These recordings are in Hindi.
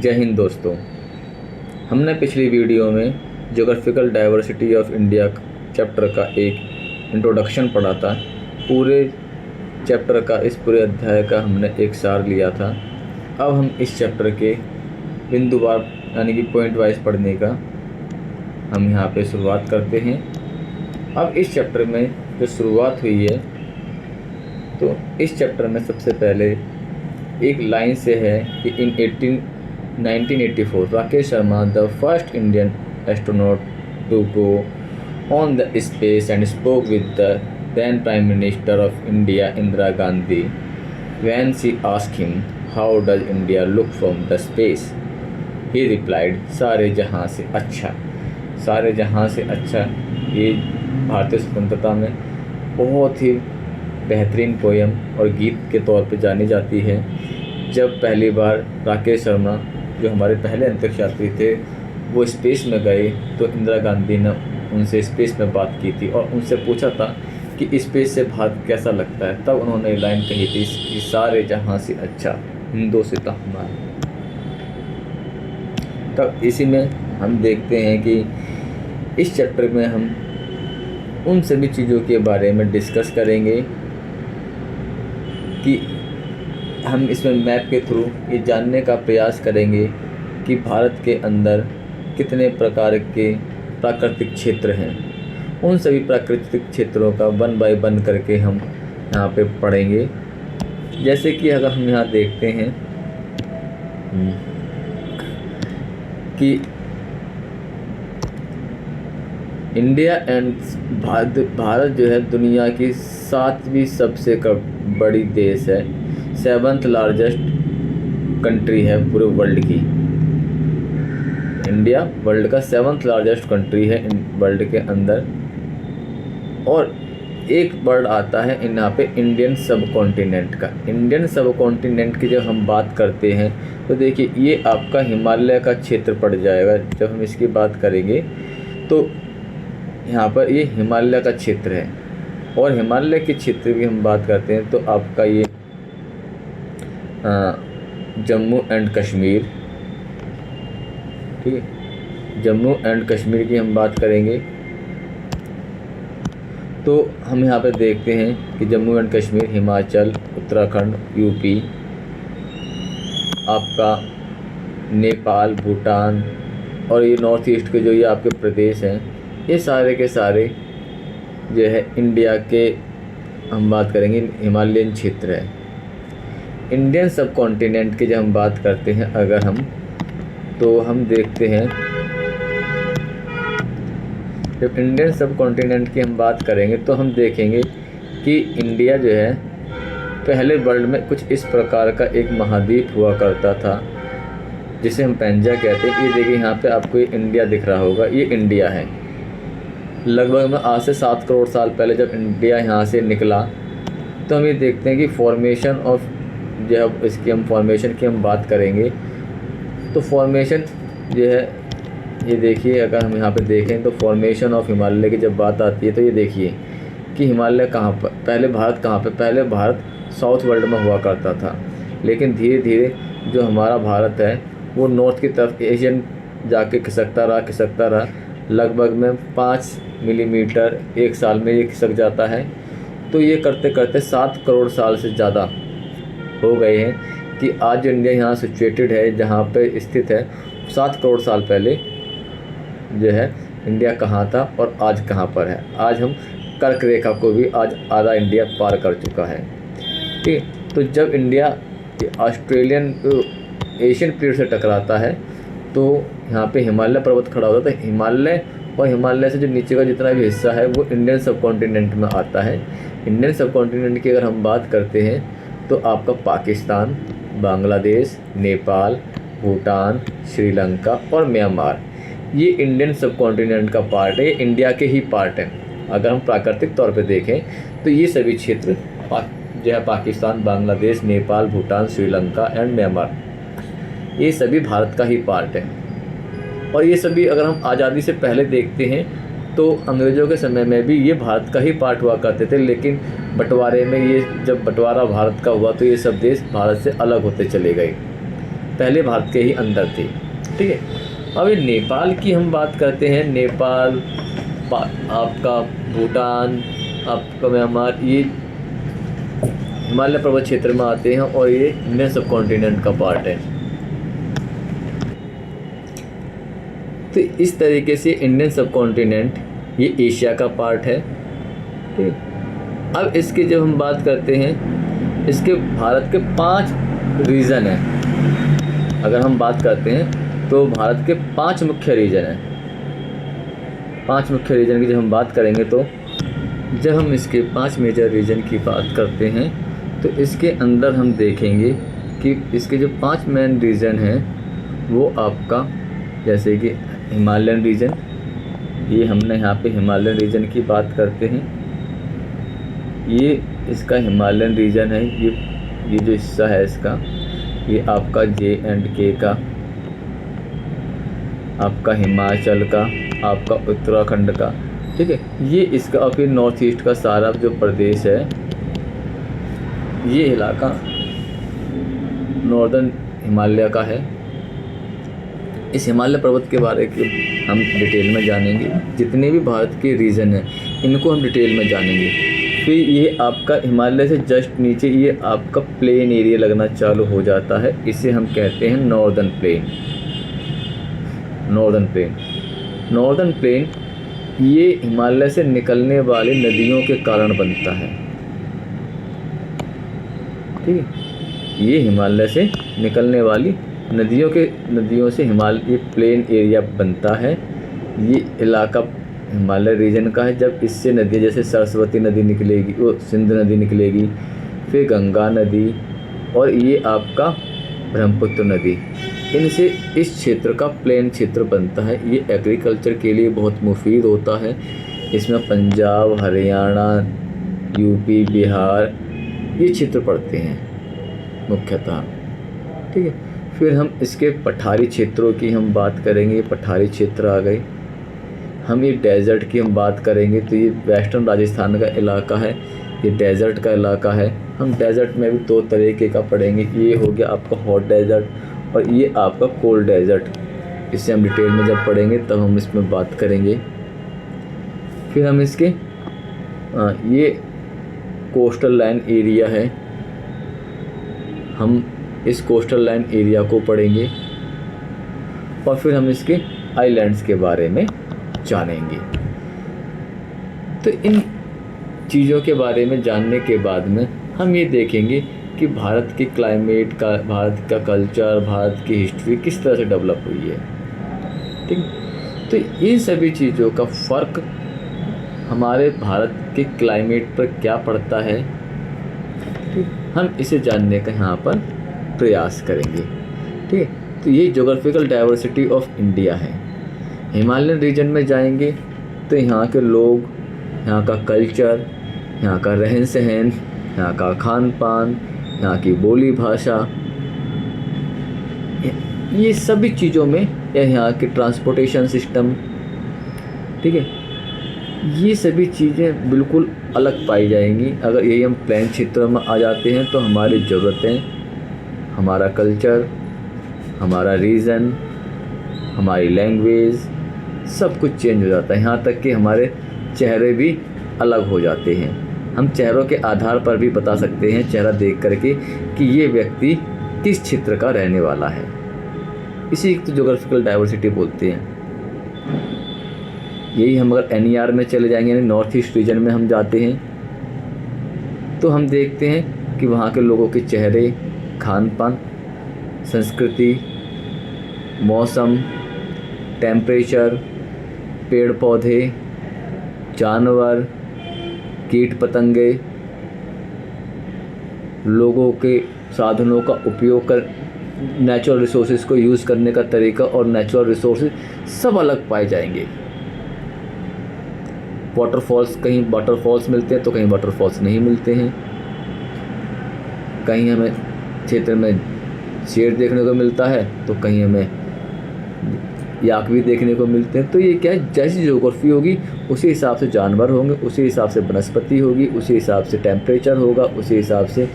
जय हिंद दोस्तों। हमने पिछली वीडियो में geographical diversity of India chapter का एक इंट्रोडक्शन पढ़ा था। पूरे चैप्टर का, इस पूरे अध्याय का हमने एक सार लिया था। अब हम इस चैप्टर के बिंदुवार यानी कि पॉइंट वाइज पढ़ने का हम यहाँ पे शुरुआत करते हैं। अब इस चैप्टर में जो शुरुआत हुई है, तो इस चैप्टर में सबसे पहले एक लाइन से है कि in 1984 Rakesh Sharma the first Indian astronaut to go on the space and spoke with the then Prime Minister of India Indira Gandhi when she asked him how does India look from the space, he replied सारे जहाँ से अच्छा। सारे जहाँ से अच्छा ये भारतीय स्वतंत्रता में बहुत ही बेहतरीन पोयम और गीत के तौर पे जानी जाती है। जब पहली बार राकेश शर्मा जो हमारे पहले अंतरिक्ष यात्री थे वो स्पेस में गए, तो इंदिरा गांधी ने उनसे स्पेस में बात की थी और उनसे पूछा था कि स्पेस से भारत कैसा लगता है। तब उन्होंने लाइन कही थी कि सारे जहाँ से अच्छा हिंदुस्तान हमारा। तब इसी में हम देखते हैं कि इस चैप्टर में हम उन सभी चीज़ों के बारे में डिस्कस करेंगे कि हम इसमें मैप के थ्रू ये जानने का प्रयास करेंगे कि भारत के अंदर कितने प्रकार के प्राकृतिक क्षेत्र हैं। उन सभी प्राकृतिक क्षेत्रों का वन बाय वन करके हम यहाँ पे पढ़ेंगे। जैसे कि अगर हम यहाँ देखते हैं कि इंडिया एंड भारत जो है दुनिया की 7वीं सबसे बड़ी देश है, 7th लार्जेस्ट कंट्री है पूरे वर्ल्ड की। इंडिया वर्ल्ड का 7th लार्जेस्ट कंट्री है वर्ल्ड के अंदर। और एक वर्ड आता है यहाँ पे इंडियन सब कॉन्टिनेंट का। इंडियन सब कॉन्टिनेंट की जब हम बात करते हैं तो देखिए ये आपका हिमालय का क्षेत्र पड़ जाएगा। जब हम इसकी बात करेंगे तो यहाँ पर ये हिमालय का क्षेत्र है। और हिमालय के क्षेत्र की हम बात करते हैं तो आपका ये जम्मू एंड कश्मीर, ठीक है, जम्मू एंड कश्मीर की हम बात करेंगे तो हम यहाँ पे देखते हैं कि जम्मू एंड कश्मीर, हिमाचल, उत्तराखंड, यूपी, आपका नेपाल, भूटान और ये नॉर्थ ईस्ट के जो ये आपके प्रदेश हैं, ये सारे के सारे जो है इंडिया के हम बात करेंगे हिमालयन क्षेत्र है। इंडियन सब कॉन्टिनेंट की जब हम बात करते हैं अगर हम, तो हम देखते हैं जब इंडियन सब कॉन्टिनेंट की हम बात करेंगे तो हम देखेंगे कि इंडिया जो है पहले वर्ल्ड में कुछ इस प्रकार का एक महाद्वीप हुआ करता था जिसे हम पैंजा कहते हैं। ये देखिए यहाँ पे आपको ये इंडिया दिख रहा होगा, ये इंडिया है। लगभग में आज से 7 करोड़ साल पहले जब इंडिया यहाँ से निकला तो हम ये देखते हैं कि फॉर्मेशन ऑफ, जब इसकी हम फॉर्मेशन की हम बात करेंगे तो फॉर्मेशन जो है ये देखिए, अगर हम यहाँ पे देखें तो फॉर्मेशन ऑफ हिमालय की जब बात आती है तो ये देखिए कि हिमालय कहाँ पर, पहले भारत कहाँ पे, पहले भारत साउथ वर्ल्ड में हुआ करता था। लेकिन धीरे धीरे जो हमारा भारत है वो नॉर्थ की तरफ एशियन जाके खिसकता रहा। लगभग में 5 मिलीमीटर एक साल में ये खिसक जाता है। तो ये करते करते 7 करोड़ साल से ज़्यादा हो गए हैं कि आज जो इंडिया यहाँ सिचुएटेड है, जहाँ पे स्थित है, 7 करोड़ साल पहले जो है इंडिया कहाँ था और आज कहाँ पर है। आज हम कर्क रेखा को भी आज आधा इंडिया पार कर चुका है, ठीक। तो जब इंडिया ऑस्ट्रेलियन एशियन प्लेट से टकराता है तो यहाँ पे हिमालय पर्वत खड़ा होता है। हिमालय और हिमालय से जो नीचे का जितना भी हिस्सा है वो इंडियन सब कॉन्टिनेंट में आता है। इंडियन सब कॉन्टिनेंट की अगर हम बात करते हैं तो आपका पाकिस्तान, बांग्लादेश, नेपाल, भूटान, श्रीलंका और म्यांमार, ये इंडियन सब कॉन्टिनेंट का पार्ट है, इंडिया के ही पार्ट है। अगर हम प्राकृतिक तौर पे देखें तो ये सभी क्षेत्र जो है पाकिस्तान, बांग्लादेश, नेपाल, भूटान, श्रीलंका एंड म्यांमार, ये सभी भारत का ही पार्ट है। और ये सभी अगर हम आज़ादी से पहले देखते हैं तो अंग्रेज़ों के समय में भी ये भारत का ही पार्ट हुआ करते थे। लेकिन बंटवारे में, ये जब बंटवारा भारत का हुआ तो ये सब देश भारत से अलग होते चले गए। पहले भारत के ही अंदर थी। ठीक है, अब ये नेपाल की हम बात करते हैं। नेपाल, आपका भूटान, आपका म्यांमार, ये हिमालय पर्वत क्षेत्र में आते हैं और ये इंडियन सब कॉन्टिनेंट का पार्ट है। तो इस तरीके से इंडियन सब कॉन्टिनेंट ये एशिया का पार्ट है। ठीक, अब इसके जब हम बात करते हैं, इसके भारत के 5 रीजन हैं। अगर हम बात करते हैं तो भारत के 5 मुख्य रीजन हैं। 5 मुख्य रीजन की जब हम बात करेंगे तो जब हम इसके 5 मेजर रीजन की बात करते हैं तो इसके अंदर हम देखेंगे कि इसके जो 5 मेन रीजन हैं वो आपका, जैसे कि हिमालयन रीजन, ये हमने यहाँ पे हिमालयन रीजन की बात करते हैं। ये इसका हिमालयन रीजन है। ये जो हिस्सा है इसका, ये आपका J&K का, आपका हिमाचल का, आपका उत्तराखंड का। ठीक है, ये इसका, और फिर नॉर्थ ईस्ट का सारा जो प्रदेश है, ये इलाका नॉर्दर्न हिमालय का है। इस हिमालय पर्वत के बारे में हम डिटेल में जानेंगे। जितने भी भारत के रीजन हैं इनको हम डिटेल में जानेंगे। फिर ये आपका हिमालय से जस्ट नीचे ये आपका प्लेन एरिया लगना चालू हो जाता है। इसे हम कहते हैं northern plain. Northern plain, northern plain ये हिमालय से निकलने वाली नदियों के कारण बनता है। ठीक है, ये हिमालय से निकलने वाली नदियों से हिमालय प्लेन एरिया बनता है। ये इलाका हिमालय रीजन का है। जब इससे नदी, जैसे सरस्वती नदी निकलेगी, वो सिंध नदी निकलेगी, फिर गंगा नदी और ये आपका ब्रह्मपुत्र नदी, इनसे इस क्षेत्र का प्लेन क्षेत्र बनता है। ये एग्रीकल्चर के लिए बहुत मुफीद होता है। इसमें पंजाब, हरियाणा, यूपी, बिहार ये क्षेत्र पड़ते हैं मुख्यतः। ठीक है, फिर हम इसके पठारी क्षेत्रों की हम बात करेंगे। ये पठारी क्षेत्र आ गए। हम ये डेजर्ट की हम बात करेंगे तो ये वेस्टर्न राजस्थान का इलाका है, ये डेजर्ट का इलाका है। हम डेजर्ट में भी 2 तरीके का पढ़ेंगे। ये हो गया आपका हॉट डेजर्ट और ये आपका कोल्ड डेजर्ट। इससे हम डिटेल में जब पढ़ेंगे तब हम इसमें बात करेंगे। फिर हम इसके ये कोस्टल लाइन एरिया है, हम इस कोस्टल लाइन एरिया को पढ़ेंगे और फिर हम इसके आइलैंड्स के बारे में जानेंगे। तो इन चीज़ों के बारे में जानने के बाद में हम ये देखेंगे कि भारत के क्लाइमेट का, भारत का कल्चर, भारत की हिस्ट्री किस तरह से डेवलप हुई है। ठीक, तो इन सभी चीज़ों का फ़र्क हमारे भारत के क्लाइमेट पर क्या पड़ता है, ठीक, हम इसे जानने का यहाँ पर प्रयास करेंगे। ठीक है, तो ये ज्योग्राफिकल डाइवर्सिटी ऑफ इंडिया है। हिमालयन रीजन में जाएंगे तो यहाँ के लोग, यहाँ का कल्चर, यहाँ का रहन सहन, यहाँ का खान पान, यहाँ की बोली भाषा, ये सभी चीज़ों में, या यहाँ के ट्रांसपोर्टेशन सिस्टम, ठीक है, ये सभी चीज़ें बिल्कुल अलग पाई जाएंगी। अगर यही हम प्लेन क्षेत्रों में आ जाते हैं तो हमारी ज़रूरतें, हमारा कल्चर, हमारा रीज़न, हमारी लैंग्वेज, सब कुछ चेंज हो जाता है। यहाँ तक कि हमारे चेहरे भी अलग हो जाते हैं। हम चेहरों के आधार पर भी बता सकते हैं, चेहरा देख करके, कि ये व्यक्ति किस क्षेत्र का रहने वाला है। इसी तो ज्योग्राफिकल डाइवर्सिटी बोलते हैं। यही हम अगर NER में चले जाएंगे, यानी नॉर्थ ईस्ट रीजन में हम जाते हैं तो हम देखते हैं कि वहाँ के लोगों के चेहरे, खान पान, संस्कृति, मौसम, टेम्परेचर, पेड़ पौधे, जानवर, कीट पतंगे, लोगों के साधनों का उपयोग कर, नेचुरल रिसोर्सेज को यूज़ करने का तरीका और नेचुरल रिसोर्सेज सब अलग पाए जाएंगे। वाटरफॉल्स, कहीं वाटरफॉल्स मिलते हैं तो कहीं वाटरफॉल्स नहीं मिलते हैं। कहीं हमें क्षेत्र में शेर देखने को मिलता है तो कहीं हमें याक भी देखने को मिलते हैं। तो ये क्या है, जैसी ज्योग्राफी होगी उसी हिसाब से जानवर होंगे, उसी हिसाब से वनस्पति होगी, उसी हिसाब से टेम्परेचर होगा, उसी हिसाब से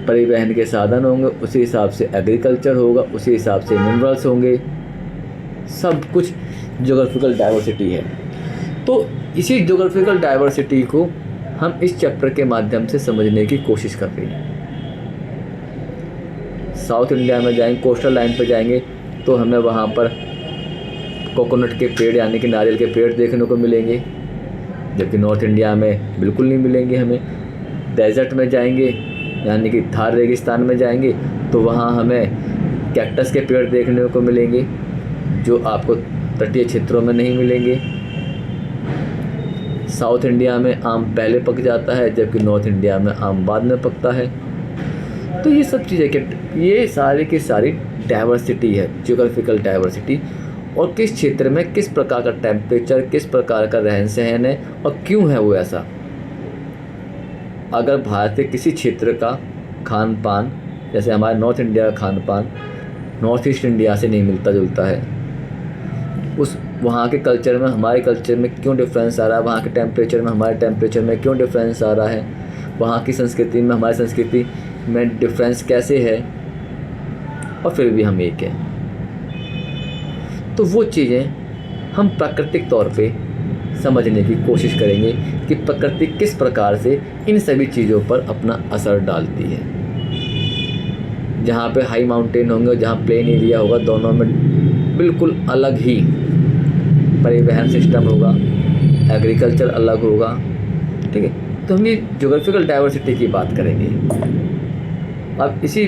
परिवहन के साधन होंगे, उसी हिसाब से एग्रीकल्चर होगा, उसी हिसाब से मिनरल्स होंगे, सब कुछ ज्योग्राफिकल डाइवर्सिटी है। तो इसी ज्योग्राफिकल डाइवर्सिटी को हम इस चैप्टर के माध्यम से समझने की कोशिश कर रहे हैं। साउथ इंडिया में जाएंगे, कोस्टल लाइन पर जाएंगे तो हमें वहाँ पर कोकोनट के पेड़ यानी कि नारियल के पेड़ देखने को मिलेंगे, जबकि नॉर्थ इंडिया में बिल्कुल नहीं मिलेंगे हमें। डेजर्ट में जाएंगे यानी कि थार रेगिस्तान में जाएंगे तो वहाँ हमें कैक्टस के पेड़ देखने को मिलेंगे, जो आपको तटीय क्षेत्रों में नहीं मिलेंगे। साउथ इंडिया में आम पहले पक जाता है, जबकि नॉर्थ इंडिया में आम बाद में पकता है। तो ये सब चीज़ें ये सारी की सारी डाइवर्सिटी है, ज्योग्राफिकल डाइवर्सिटी, और किस क्षेत्र में किस प्रकार का टेम्परेचर, किस प्रकार का रहन सहन है और क्यों है वो ऐसा। अगर भारत के किसी क्षेत्र का खान पान, जैसे हमारे नॉर्थ इंडिया का खान पान नॉर्थ ईस्ट इंडिया से नहीं मिलता जुलता है, उस वहाँ के कल्चर में हमारे कल्चर में क्यों डिफरेंस आ रहा है, वहाँ के टेम्परेचर में हमारे टेम्परेचर में क्यों डिफरेंस आ रहा है, वहाँ की संस्कृति में हमारी संस्कृति में डिफरेंस कैसे है, और फिर भी हम एक हैं। तो वो चीज़ें हम प्राकृतिक तौर पे समझने की कोशिश करेंगे कि प्रकृति किस प्रकार से इन सभी चीज़ों पर अपना असर डालती है। जहाँ पे हाई माउंटेन होंगे, जहाँ प्लेन एरिया होगा, दोनों में बिल्कुल अलग ही परिवहन सिस्टम होगा, एग्रीकल्चर अलग होगा। ठीक है, तो हम ये ज्योग्राफिकल डाइवर्सिटी की बात करेंगे। अब इसी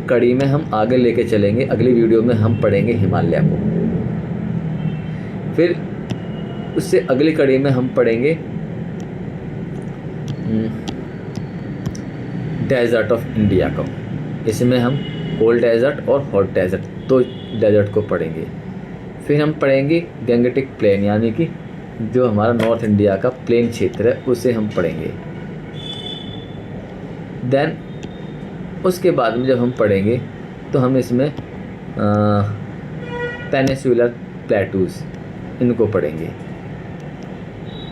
कड़ी में हम आगे लेके चलेंगे। अगली वीडियो में हम पढ़ेंगे हिमालय को, फिर उससे अगली कड़ी में हम पढ़ेंगे डेजर्ट ऑफ इंडिया को। इसमें हम कोल्ड डेजर्ट और हॉट डेजर्ट, दो डेजर्ट को पढ़ेंगे। फिर हम पढ़ेंगे गैंगेटिक प्लेन यानी कि जो हमारा नॉर्थ इंडिया का प्लेन क्षेत्र है उसे हम पढ़ेंगे। देन उसके बाद में जब हम पढ़ेंगे तो हम इसमें पेनिनसुलर प्लेटूज़ इनको पढ़ेंगे,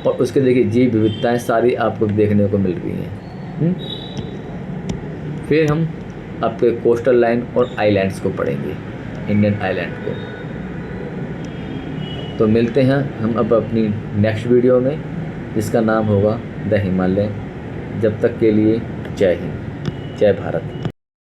और उसके देखिए जीव विविधताएँ सारी आपको देखने को मिल रही हैं। फिर हम आपके कोस्टल लाइन और आइलैंड्स को पढ़ेंगे, इंडियन आइलैंड को। तो मिलते हैं हम अब अपनी नेक्स्ट वीडियो में, जिसका नाम होगा द हिमालय। जब तक के लिए जय हिंद, जय भारत।